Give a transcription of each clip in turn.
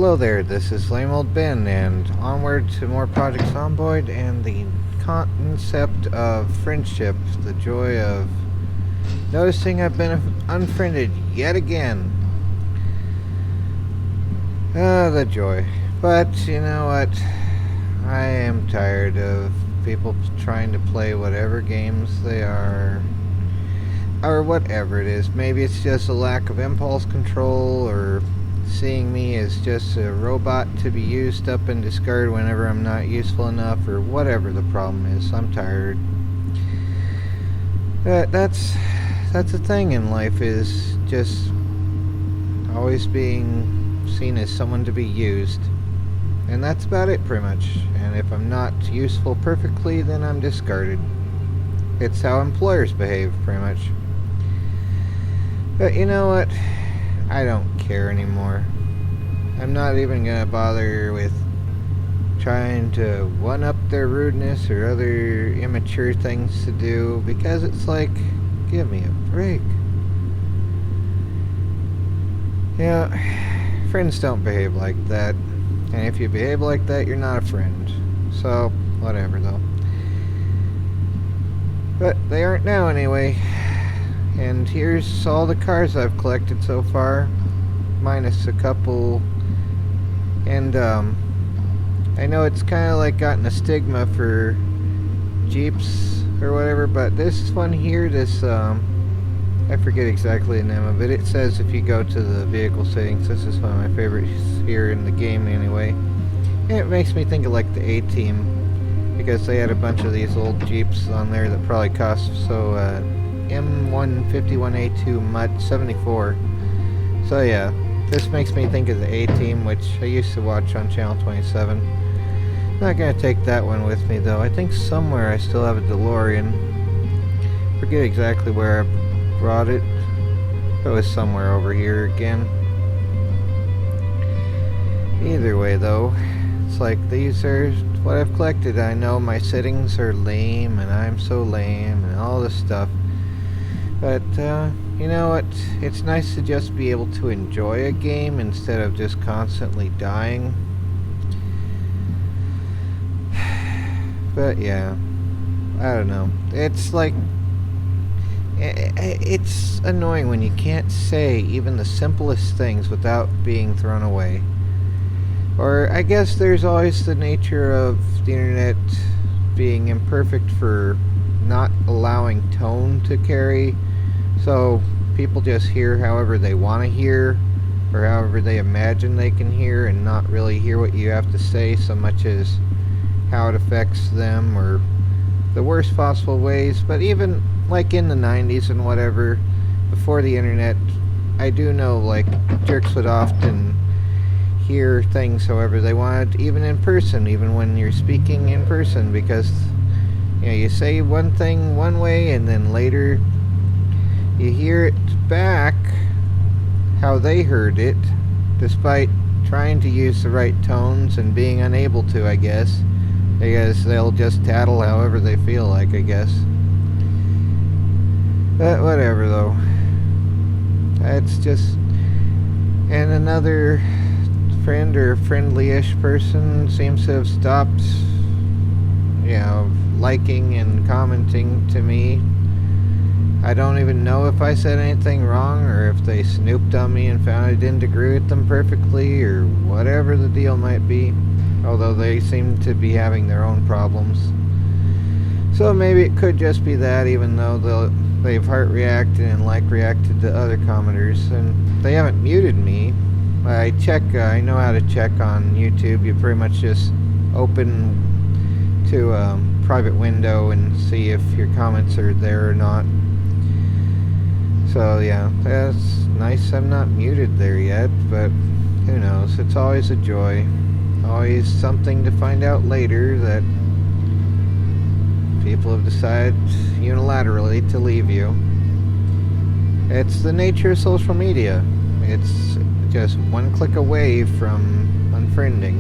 Hello there, this is Lame Old Ben, and onward to more Project Zomboid and the concept of friendship, the joy of noticing I've been unfriended yet again. The joy. But, you know what? I am tired of people trying to play whatever games they are, or whatever it is. Maybe it's just a lack of impulse control, or seeing me as just a robot to be used up and discarded whenever I'm not useful enough, or whatever the problem is. I'm tired. That's the thing in life, is just always being seen as someone to be used. And that's about it, pretty much. And if I'm not useful perfectly, then I'm discarded. It's how employers behave, pretty much. But you know what? I don't care anymore. I'm not even gonna bother with trying to one-up their rudeness or other immature things to do, because it's like, give me a break. You know, friends don't behave like that. And if you behave like that, you're not a friend. So, whatever though. But they aren't now anyway. And here's all the cars I've collected so far, minus a couple. And I know it's kind of like gotten a stigma for Jeeps or whatever, but this one here, this I forget exactly the name of it. It says if you go to the vehicle settings, this is one of my favorites here in the game anyway. And it makes me think of like the A-Team, because they had a bunch of these old Jeeps on there that probably cost so M151A2 Mutt 74. So yeah, this makes me think of the A-Team, which I used to watch on Channel 27. Not gonna take that one with me though. I think somewhere I still have a DeLorean. Forget exactly where I brought it. It was somewhere over here again. Either way though, it's like these are what I've collected. I know my settings are lame and I'm so lame and all this stuff. But, you know what? It's nice to just be able to enjoy a game instead of just constantly dying. But yeah, I don't know. It's like, it's annoying when you can't say even the simplest things without being thrown away. Or I guess there's always the nature of the internet being imperfect for not allowing tone to carry. So people just hear however they want to hear, or however they imagine they can hear, and not really hear what you have to say so much as how it affects them, or the worst possible ways. But even like in the 90s and whatever, before the internet, I do know like jerks would often hear things however they wanted, even in person, even when you're speaking in person, because you know, you say one thing one way and then later you hear it back how they heard it, despite trying to use the right tones and being unable to, I guess, because they'll just tattle however they feel like, I guess. But whatever though. It's just, and another friend or friendly-ish person seems to have stopped, you know, liking and commenting to me. I don't even know if I said anything wrong, or if they snooped on me and found I didn't agree with them perfectly, or whatever the deal might be. Although they seem to be having their own problems. So maybe it could just be that, even though they've heart reacted and like reacted to other commenters, and they haven't muted me. I know how to check on YouTube. You pretty much just open to a private window and see if your comments are there or not. So yeah, that's nice. I'm not muted there yet, but who knows? It's always a joy. Always something to find out later that people have decided unilaterally to leave you. It's the nature of social media. It's just one click away from unfriending.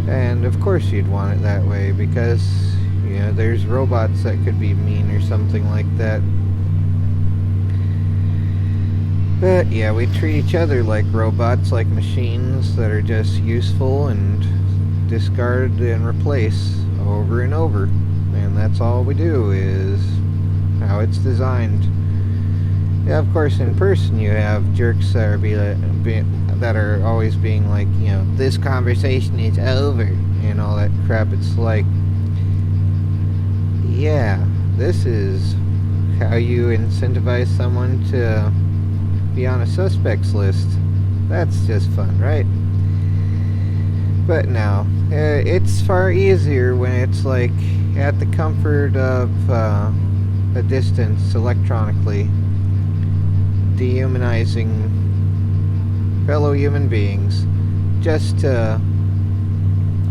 And of course you'd want it that way, because, you know, there's robots that could be mean or something like that. But yeah, we treat each other like robots, like machines that are just useful and discard and replace over and over. And that's all we do, is how it's designed. Yeah, of course, in person you have jerks that are always being like, this conversation is over and all that crap. It's like, yeah, this is how you incentivize someone to be on a suspects list. That's just fun, right? But no, it's far easier when it's like at the comfort of a distance electronically, dehumanizing fellow human beings just to,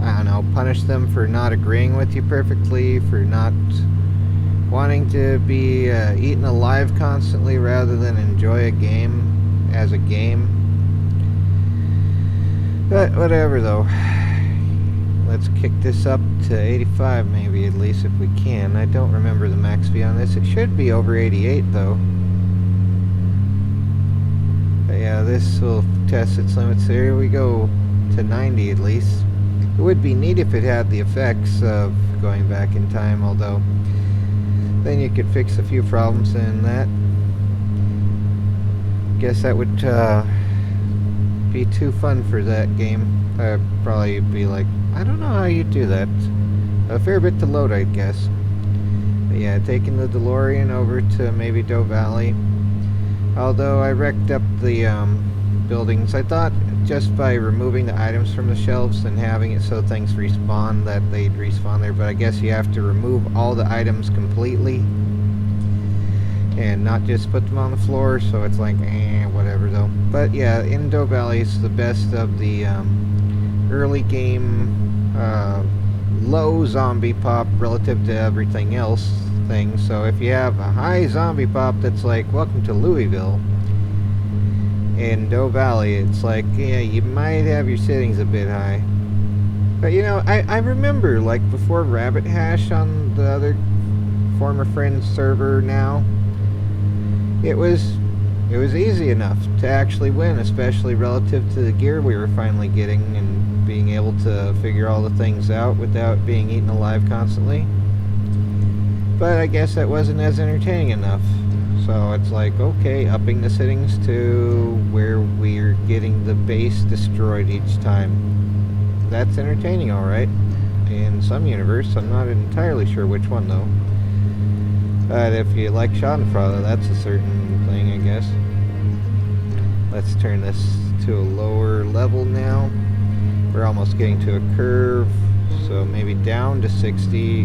I don't know, punish them for not agreeing with you perfectly, for not wanting to be eaten alive constantly rather than enjoy a game as a game. But whatever though. Let's kick this up to 85 maybe, at least if we can. I don't remember the max speed on this. It should be over 88 though. But yeah, this will test its limits. There we go, to 90 at least. It would be neat if it had the effects of going back in time, although then you could fix a few problems in that. Guess that would be too fun for that game. I'd probably be like, I don't know how you do that. A fair bit to load, I guess. But yeah, taking the DeLorean over to maybe Doe Valley. Although I wrecked up the buildings, I thought just by removing the items from the shelves and having it so things respawn, that they'd respawn there. But I guess you have to remove all the items completely and not just put them on the floor, so it's like, whatever though. But yeah, in Doe Valley is the best of the early game low zombie pop relative to everything else thing. So if you have a high zombie pop that's like welcome to Louisville, in Doe Valley it's like, yeah, you might have your settings a bit high. But I remember like before Rabbit Hash on the other former friend's server now, it was easy enough to actually win, especially relative to the gear we were finally getting and being able to figure all the things out without being eaten alive constantly. But I guess that wasn't as entertaining enough. So it's like, okay, upping the settings to where we're getting the base destroyed each time. That's entertaining, alright. In some universe, I'm not entirely sure which one though. But if you like Schadenfreude, that's a certain thing, I guess. Let's turn this to a lower level now. We're almost getting to a curve, so maybe down to 60.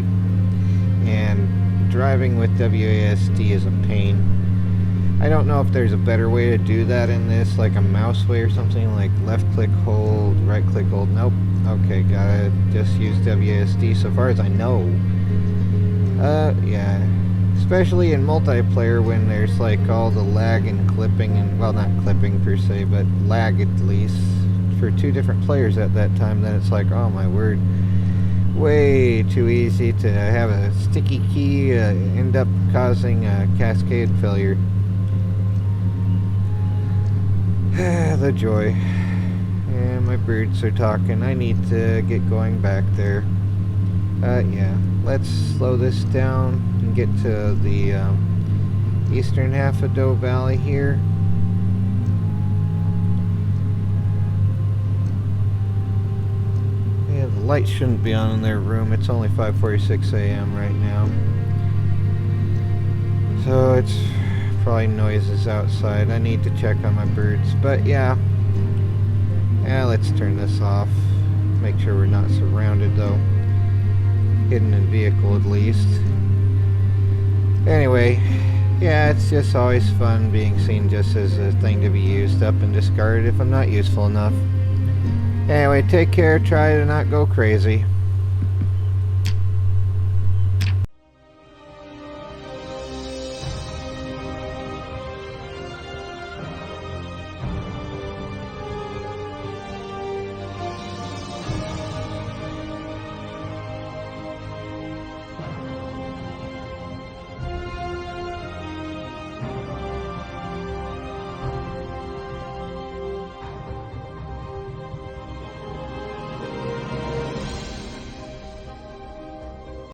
And driving with WASD is a pain. I don't know if there's a better way to do that in this, like a mouse way or something, like left click hold, right click hold. Nope. Okay, gotta just use WASD so far as I know. Yeah. Especially in multiplayer when there's like all the lag and clipping, and well, not clipping per se, but lag at least for two different players at that time, then it's like, oh my word, way too easy to have a sticky key end up causing a cascade failure. The joy. And my birds are talking. I need to get going back there. Yeah, let's slow this down and get to the eastern half of Doe Valley here. Yeah, the light shouldn't be on in their room. It's only 5:46 a.m. right now. So it's probably noises outside. I need to check on my birds. But yeah. Yeah, let's turn this off. Make sure we're not surrounded though. Hidden in vehicle at least. Anyway, yeah, it's just always fun being seen just as a thing to be used up and discarded if I'm not useful enough. Anyway, take care, try to not go crazy.